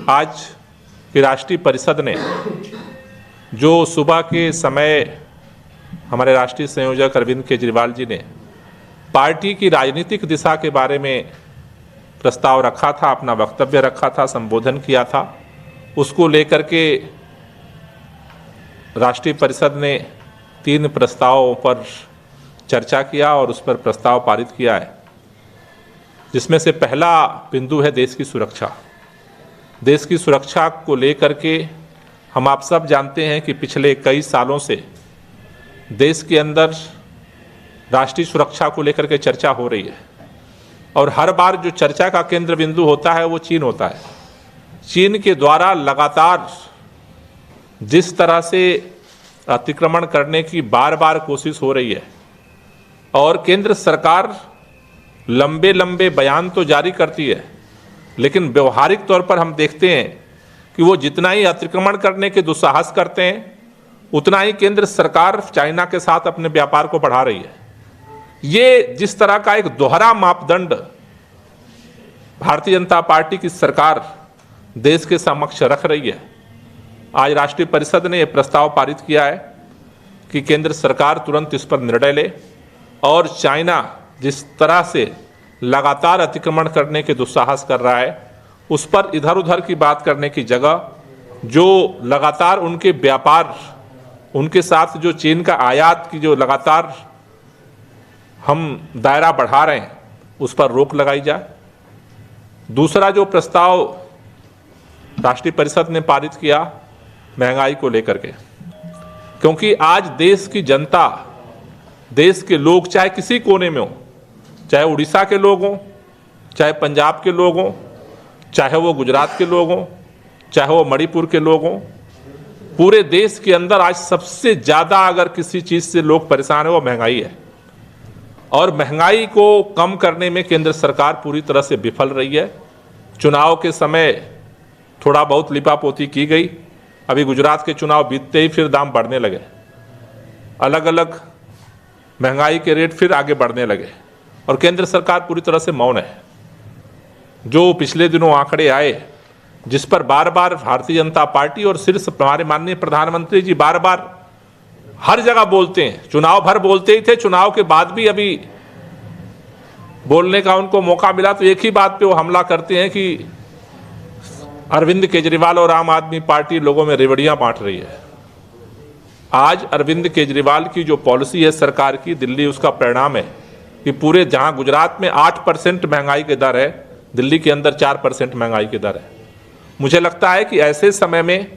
आज की राष्ट्रीय परिषद ने जो सुबह के समय हमारे राष्ट्रीय संयोजक अरविंद केजरीवाल जी ने पार्टी की राजनीतिक दिशा के बारे में प्रस्ताव रखा था, अपना वक्तव्य रखा था, संबोधन किया था, उसको लेकर के राष्ट्रीय परिषद ने 3 प्रस्तावों पर चर्चा किया और उस पर प्रस्ताव पारित किया है, जिसमें से पहला बिंदु है देश की सुरक्षा। देश की सुरक्षा को लेकर के हम आप सब जानते हैं कि पिछले कई सालों से देश के अंदर राष्ट्रीय सुरक्षा को लेकर के चर्चा हो रही है और हर बार जो चर्चा का केंद्र बिंदु होता है वो चीन होता है। चीन के द्वारा लगातार जिस तरह से अतिक्रमण करने की बार बार कोशिश हो रही है और केंद्र सरकार लंबे लंबे बयान तो जारी करती है, लेकिन व्यवहारिक तौर पर हम देखते हैं कि वो जितना ही अतिक्रमण करने के दुस्साहस करते हैं उतना ही केंद्र सरकार चाइना के साथ अपने व्यापार को बढ़ा रही है। ये जिस तरह का एक दोहरा मापदंड भारतीय जनता पार्टी की सरकार देश के समक्ष रख रही है, आज राष्ट्रीय परिषद ने यह प्रस्ताव पारित किया है कि केंद्र सरकार तुरंत इस पर निर्णय ले और चाइना जिस तरह से लगातार अतिक्रमण करने के दुस्साहस कर रहा है उस पर इधर उधर की बात करने की जगह जो लगातार उनके व्यापार, उनके साथ जो चीन का आयात की जो लगातार हम दायरा बढ़ा रहे हैं उस पर रोक लगाई जाए। दूसरा जो प्रस्ताव राष्ट्रीय परिषद ने पारित किया महंगाई को लेकर के, क्योंकि आज देश की जनता, देश के लोग चाहे किसी कोने में हो, चाहे उड़ीसा के लोग हों, चाहे पंजाब के लोग हों, चाहे वो गुजरात के लोग हों, चाहे वो मणिपुर के लोग हों, पूरे देश के अंदर आज सबसे ज़्यादा अगर किसी चीज़ से लोग परेशान है वो महंगाई है। और महंगाई को कम करने में केंद्र सरकार पूरी तरह से विफल रही है। चुनाव के समय थोड़ा बहुत लिपापोती की गई, अभी गुजरात के चुनाव बीतते ही फिर दाम बढ़ने लगे, अलग अलग महंगाई के रेट फिर आगे बढ़ने लगे और केंद्र सरकार पूरी तरह से मौन है। जो पिछले दिनों आंकड़े आए जिस पर बार बार भारतीय जनता पार्टी और शीर्ष हमारे माननीय प्रधानमंत्री जी बार बार हर जगह बोलते हैं, चुनाव भर बोलते ही थे, चुनाव के बाद भी अभी बोलने का उनको मौका मिला तो एक ही बात पे वो हमला करते हैं कि अरविंद केजरीवाल और आम आदमी पार्टी लोगों में रेवड़ियां बांट रही है। आज अरविंद केजरीवाल की जो पॉलिसी है सरकार की, दिल्ली उसका परिणाम है कि पूरे जहां गुजरात में 8% महंगाई की दर है, दिल्ली के अंदर 4% महंगाई की दर है। मुझे लगता है कि ऐसे समय में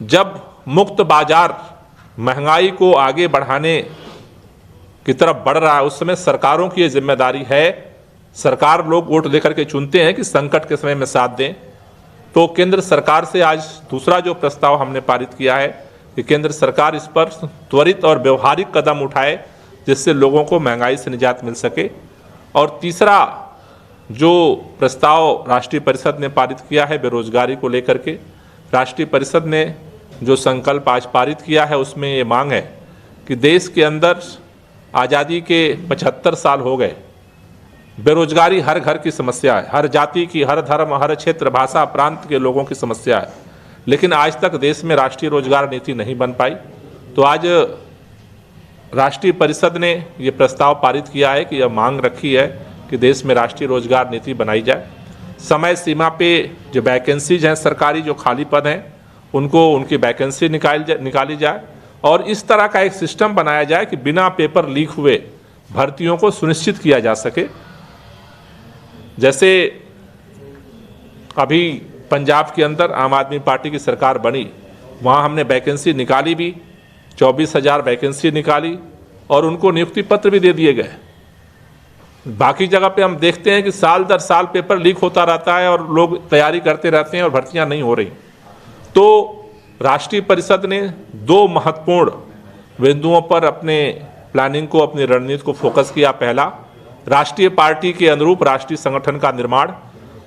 जब मुक्त बाजार महंगाई को आगे बढ़ाने की तरफ बढ़ रहा है उस समय सरकारों की ये जिम्मेदारी है। सरकार लोग वोट देकर के चुनते हैं कि संकट के समय में साथ दें। तो केंद्र सरकार से आज दूसरा जो प्रस्ताव हमने पारित किया है कि केंद्र सरकार इस पर त्वरित और व्यवहारिक कदम उठाए जिससे लोगों को महंगाई से निजात मिल सके। और तीसरा जो प्रस्ताव राष्ट्रीय परिषद ने पारित किया है बेरोजगारी को लेकर के, राष्ट्रीय परिषद ने जो संकल्प आज पारित किया है उसमें ये मांग है कि देश के अंदर आज़ादी के 75 साल हो गए, बेरोजगारी हर घर की समस्या है, हर जाति की, हर धर्म, हर क्षेत्र, भाषा, प्रांत के लोगों की समस्या है, लेकिन आज तक देश में राष्ट्रीय रोजगार नीति नहीं बन पाई। तो आज राष्ट्रीय परिषद ने ये प्रस्ताव पारित किया है कि यह मांग रखी है कि देश में राष्ट्रीय रोजगार नीति बनाई जाए। समय सीमा पे जो वैकेंसीज हैं सरकारी, जो खाली पद हैं उनको उनकी वैकेंसी निकाली जाए और इस तरह का एक सिस्टम बनाया जाए कि बिना पेपर लीक हुए भर्तियों को सुनिश्चित किया जा सके। जैसे अभी पंजाब के अंदर आम आदमी पार्टी की सरकार बनी, वहाँ हमने वैकेंसी निकाली भी, 24,000 वैकेंसी निकाली और उनको नियुक्ति पत्र भी दे दिए गए। बाकी जगह पे हम देखते हैं कि साल दर साल पेपर लीक होता रहता है और लोग तैयारी करते रहते हैं और भर्तियां नहीं हो रही। तो राष्ट्रीय परिषद ने 2 महत्वपूर्ण बिंदुओं पर अपने प्लानिंग को, अपनी रणनीति को फोकस किया। पहला, राष्ट्रीय पार्टी के अनुरूप राष्ट्रीय संगठन का निर्माण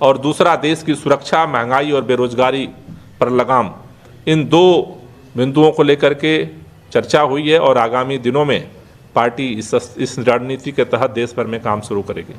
और दूसरा देश की सुरक्षा, महंगाई और बेरोजगारी पर लगाम। इन 2 बिंदुओं को लेकर के चर्चा हुई है और आगामी दिनों में पार्टी इस रणनीति के तहत देश भर में काम शुरू करेगी।